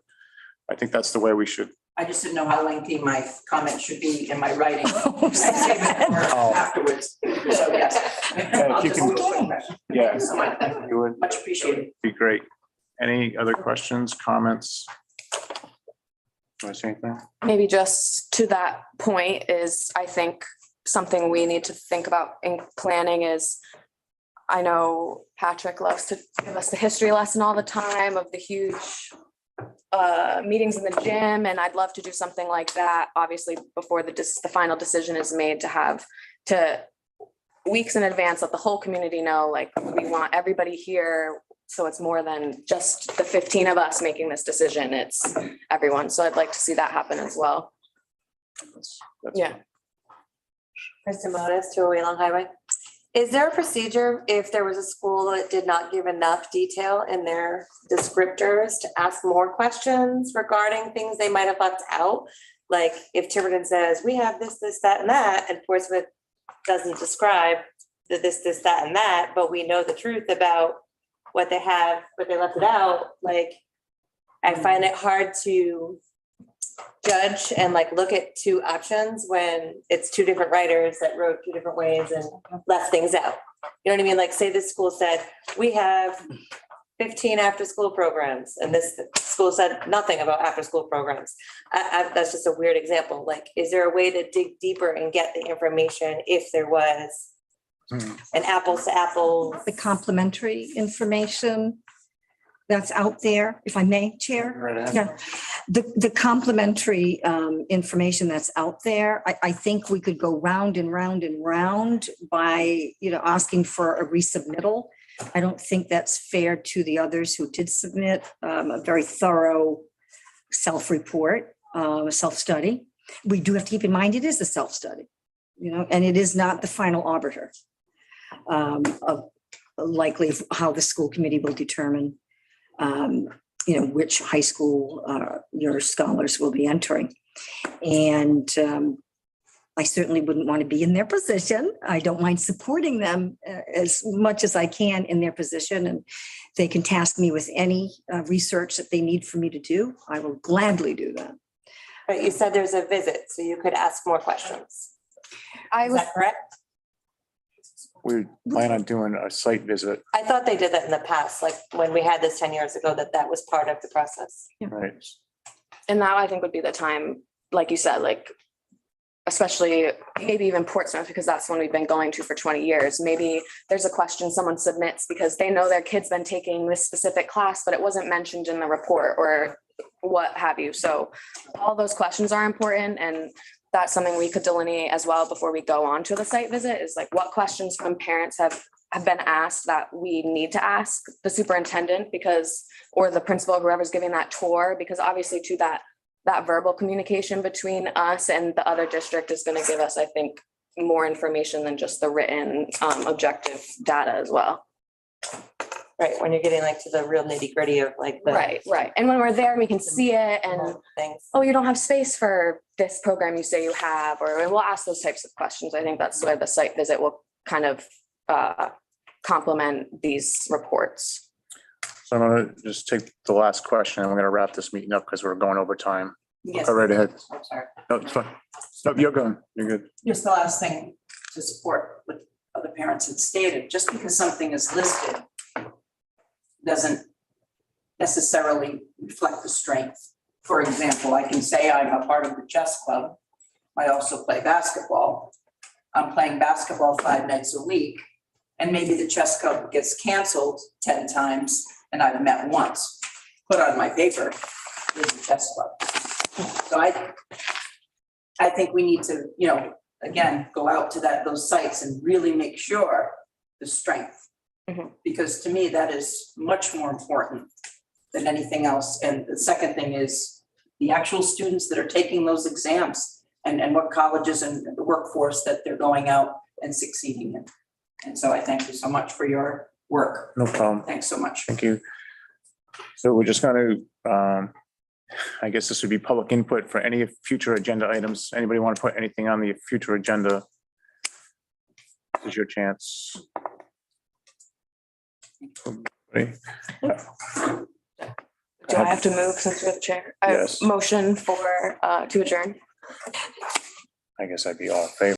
I think that's the way we should. I just didn't know how lengthy my comment should be in my writing. I save it for afterwards. So yes. I'll you just can- do a quick question. Yeah. Thank you so much. Thank you. You would Much appreciated. be great. Any other questions, comments? Do I say anything? Maybe just to that point is, I think something we need to think about in planning is, I know Patrick loves to give us the history lesson all the time of the huge meetings in the gym, and I'd love to do something like that, obviously, before the final decision is made, to have to weeks in advance, let the whole community know, like, we want everybody here. So it's more than just the 15 of us making this decision, it's everyone. So I'd like to see that happen as well. That's- Yeah. Kristen Modis, 208 Long Highway. Is there a procedure if there was a school that did not give enough detail in their descriptors to ask more questions regarding things they might have left out? Like if Tiverton says, we have this, that, and that, and Portsmouth doesn't describe the this, that, and that, but we know the truth about what they have, but they left it out, like, I find it hard to judge and like look at two options when it's two different writers that wrote two different ways and left things out. You know what I mean? Like, say this school said, we have 15 after-school programs, and this school said nothing about after-school programs. That's just a weird example. Like, is there a way to dig deeper and get the information if there was an apples to apples? The complementary information that's out there, if I may, Chair? Yeah, the complementary information that's out there, I think we could go round and round and round by, asking for a resubmittal. I don't think that's fair to the others who did submit a very thorough self-report, self-study. We do have to keep in mind it is a self-study, and it is not the final arbiter of likely how the school committee will determine which high school your scholars will be entering. And I certainly wouldn't want to be in their position. I don't mind supporting them as much as I can in their position. And they can task me with any research that they need for me to do. I will gladly do that. But you said there's a visit, so you could ask more questions. Is that correct? We plan on doing a site visit, I thought they did that in the past, like when we had this 10 years ago, that was part of the process. right? And now I think would be the time, like you said, like, especially maybe even Portsmouth, because that's one we've been going to for 20 years. Maybe there's a question someone submits because they know their kid's been taking this specific class, but it wasn't mentioned in the report or what have you. So all those questions are important, and that's something we could delineate as well before we go on to the site visit, is like what questions from parents have been asked that we need to ask the superintendent, because, or the principal, whoever's giving that tour, because obviously to that verbal communication between us and the other district is going to give us, I think, more information than just the written objective data as well. Right, when you're getting like to the real nitty gritty of like the. Right. And when we're there, we can see it and, Things. oh, you don't have space for this program you say you have, or we'll ask those types of questions. I think that's where the site visit will kind of complement these reports. So I'm gonna just take the last question and we're gonna wrap this meeting up because we're going over time. Yes, Go right ahead. I'm sorry. No, it's fine. No, you're going. You're good. Just the last thing to support what other parents had stated, just because something is listed doesn't necessarily reflect the strength. For example, I can say I'm a part of the chess club. I also play basketball. I'm playing basketball 5 nights a week. And maybe the chess club gets canceled 10 times and I've met once. Put on my paper, is the chess club. So I think we need to, again, go out to those sites and really make sure the strength. Mhm. Because to me, that is much more important than anything else. And the second thing is the actual students that are taking those exams and what colleges and the workforce that they're going out and succeeding in. And so I thank you so much for your work. No problem. Thanks so much. Thank you. So we're just gonna, I guess this would be public input for any future agenda items. Anybody want to put anything on the future agenda? This is your chance. Ready? Do I have to move since you're the chair? Yes. Motion for, to adjourn. I guess I'd be all in favor.